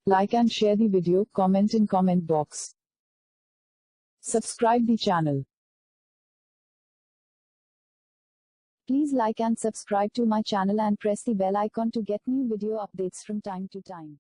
Like and share the video, comment in comment box. Subscribe the channel. Please like and subscribe to my channel and press the bell icon to get new video updates from time to time.